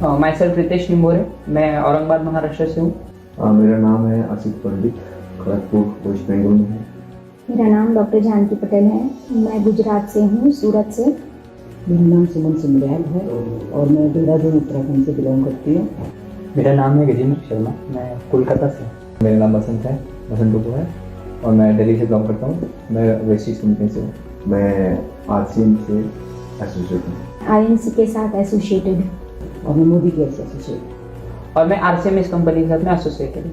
My self Ritesh Nimbore, मैं औरंगाबाद महाराष्ट्र से हूँ। मेरा नाम है आसिफ पंडित, खड़गपुर वेस्ट बंगाल में है। मेरा नाम डॉक्टर जानकी पटेल है, मैं गुजरात से हूँ, सूरत से। मेरा नाम सुमन सुंदरयाल है और मैं देहरादून उत्तराखंड से बिलोंग करती हूँ। मेरा नाम है गजेंद्र शर्मा, मैं कोलकाता से। मेरा नाम बसंत है, बसंत टोपो है और मैं दिल्ली से बिलोंग करता हूँ। मैं वेस्टिज कंपनी से हूँ। मैं आरसीएम से एसोसिएट हूँ। आईएनसी के साथ एसोसिएटेड हूँ। और मैं मोदी केयर से एसोसिएट। और मैं आरसीएम इस कंपनी के साथ में एसोसिएटेड हूँ।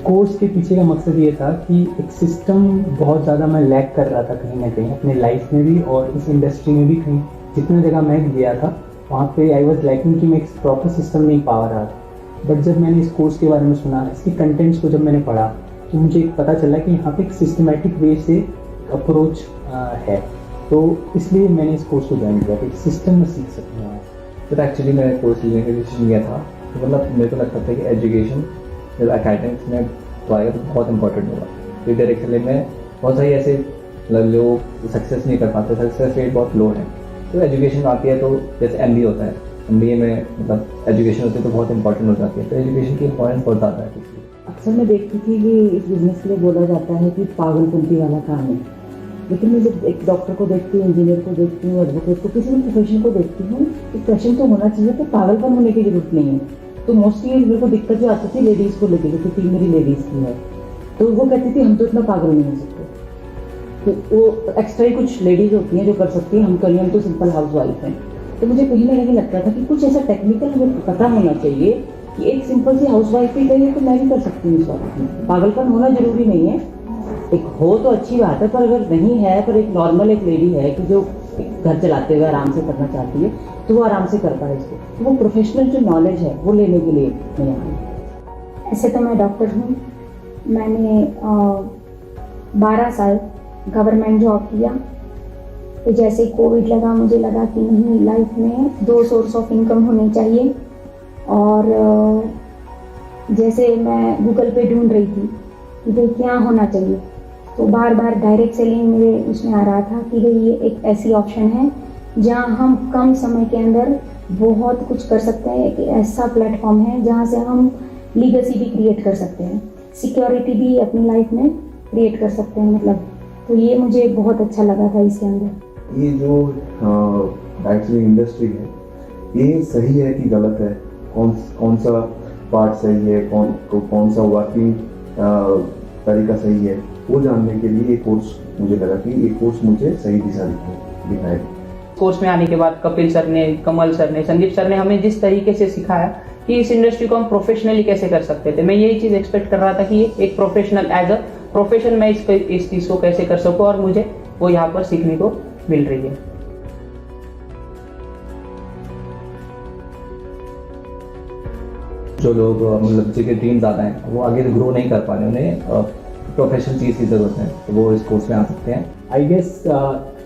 कोर्स के पीछे का मकसद ये था कि एक सिस्टम बहुत ज़्यादा मैं लैक कर रहा था कहीं ना कहीं अपने लाइफ में भी और इस इंडस्ट्री में भी। कहीं जितने जगह मैं गया था वहाँ पे आई वॉज लैकिंग कि मैं एक प्रॉपर सिस्टम नहीं पा रहा था। बट जब मैंने इस कोर्स के बारे में सुना, इसके कंटेंट्स को जब मैंने पढ़ा, तो मुझे एक पता चला कि यहाँ पे एक सिस्टमेटिक वे से अप्रोच है। तो इसलिए मैंने इस कोर्स को ज्वाइन किया कि सिस्टम में सीख सकूँ। तो एक्चुअली मैंने कोर्स लेने का डिसीजन लिया था, तो मतलब मेरे को लगता था कि एजुकेशन जब एकेडमिक्स में तो आएगा तो बहुत इंपॉर्टेंट होगा। तो डायरेक्शन में बहुत सारी ऐसे लोग सक्सेस नहीं कर पाते, सक्सेस रेट बहुत लो है। तो एजुकेशन आती है तो जैसे MBA होता है, MBA में मतलब एजुकेशन होती है तो बहुत इंपॉर्टेंट हो जाती है। तो एजुकेशन की इंपॉर्टेंस बहुत ज़्यादा है। अक्सर मैं देखती थी कि इस बिजनेस के लिए बोला जाता है कि पागलपंती वाला काम है, लेकिन मैं जब एक डॉक्टर को देखती हूँ, इंजीनियर को देखती हूँ, एडवोकेट को, किसी भी प्रोफेशन को देखती हूँ, एक पैशन तो होना चाहिए। तो पागलपन होने की जरूरत नहीं है। तो मोस्टली मेरे को दिक्कत जो आती थी लेडीज़ को लेकर, क्योंकि टीम मेरी लेडीज़ की है, तो वो कहती थी हम तो इतना पागल नहीं हो सकते। तो वो एक्स्ट्रा ही कुछ लेडीज़ होती हैं जो कर सकती हैं, हम तो सिंपल हाउस वाइफ हैं। तो मुझे कहीं ना कहीं लगता था कि कुछ ऐसा टेक्निकल हमें पता होना चाहिए कि एक सिंपल सी हाउस वाइफ भी कही है तो मैं भी कर सकती हूँ इस बात में। पागलपन होना जरूरी नहीं है, एक हो तो अच्छी बात है, पर अगर नहीं है, पर एक नॉर्मल एक लेडी है कि जो घर चलाते हुए आराम से करना चाहती है तो वो आराम से कर पाए इसको। तो वो प्रोफेशनल जो नॉलेज है वो लेने के लिए मैं यहाँ हूँ। ऐसे तो मैं डॉक्टर हूँ। मैंने 12 साल गवर्नमेंट जॉब किया। तो जैसे कोविड लगा, मुझे लगा कि नहीं, लाइफ में 2 सोर्स ऑफ इनकम होने चाहिए। और जैसे मैं गूगल पे ढूंढ रही थी कि भाई क्या होना चाहिए, तो बार बार डायरेक्ट सेलिंग मेरे उसमें आ रहा था कि भाई ये एक ऐसी ऑप्शन है जहां हम कम समय के अंदर बहुत कुछ कर सकते हैं। एक ऐसा प्लेटफॉर्म है जहां से हम लीगेसी भी क्रिएट कर सकते हैं, सिक्योरिटी भी अपनी लाइफ में क्रिएट कर सकते हैं। मतलब तो ये मुझे बहुत अच्छा लगा था इसके अंदर। ये जो एक्चुअली इंडस्ट्री है, ये सही है कि गलत है, कौन सा पार्ट सही है, कौन सा वर्किंग तरीका सही है, वो जानने के लिए ये कोर्स मुझे लगा कि ये कोर्स मुझे सही दिशा दिखाए। कोर्स में आने के बाद कपिल सर ने, कमल सर ने, संदीप सर ने हमें जिस तरीके से सिखाया कि इस इंडस्ट्री को हम प्रोफेशनली कैसे कर सकते थे, मैं यही चीज़ एक्सपेक्ट कर रहा था कि एक प्रोफेशनल एज अ प्रोफेशन मैं इस चीज़ को कैसे कर सकूँ, और मुझे वो यहाँ पर सीखने को मिल रही है। जो लोग मतलब जिनके ड्रीम ज़्यादा हैं वो आगे ग्रो नहीं कर पा रहे, उन्हें प्रोफेशनल चीज़ की ज़रूरत है, तो वो इस कोर्स में आ सकते हैं। आई गेस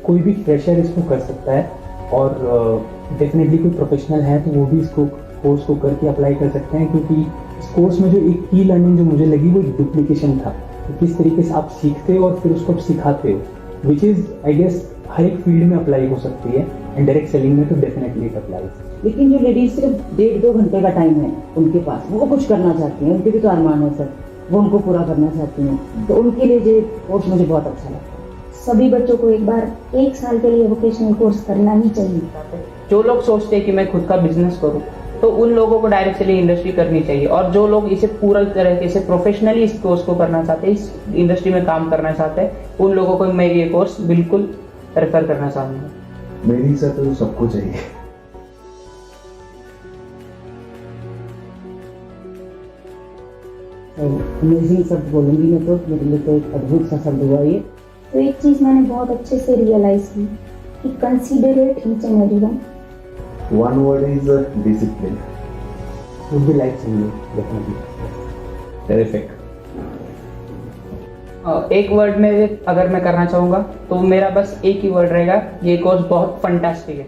कोई भी फ्रेशर इसको कर सकता है और डेफिनेटली कोई प्रोफेशनल है तो वो भी इसको कोर्स को करके अप्लाई कर सकते हैं। क्योंकि इस कोर्स में जो एक की लर्निंग जो मुझे लगी वो डुप्लीकेशन था, तो किस तरीके से आप सीखते हो और फिर उसको आप सिखाते हो, विच इज़ आई गेस हर एक फील्ड में अप्लाई हो सकती है। एंड डायरेक्ट सेलिंग में तो डेफिनेटली इट अप्लाइज। लेकिन जो लेडीज सिर्फ 1.5-2 घंटे का टाइम है उनके पास, वो कुछ करना चाहती हैं, उनके भी तो अरमान है सर, वो उनको पूरा करना चाहती हैं, तो उनके लिए ये कोर्स मुझे बहुत अच्छा लगता है। सभी बच्चों को एक बार 1 साल के लिए वोकेशनल कोर्स करना ही चाहिए। जो लोग सोचते हैं कि मैं खुद का बिजनेस करूं, तो उन लोगों को डायरेक्ट सेलिंग इंडस्ट्री करनी चाहिए। और जो लोग इसे पूरा तरीके से प्रोफेशनली इस कोर्स को करना चाहते हैं, इस इंडस्ट्री में काम करना चाहते हैं, उन लोगों को मैं ये कोर्स बिल्कुल रेफर करना चाहूँगा। मेरी हिसाब से तो सबको चाहिए। अमेजिंग शब्द बोलूँगी मैं तो, मेरे लिए तो एक अद्भुत सा शब्द हुआ ये। तो एक चीज़ मैंने बहुत अच्छे से रियलाइज की कि considerate each and everyone. One word is discipline. Would be like चाहिए डेफिनेटली। Terrific. एक वर्ड में अगर मैं करना चाहूँगा तो मेरा बस एक ही वर्ड रहेगा, ये कोर्स बहुत फंटास्टिक है।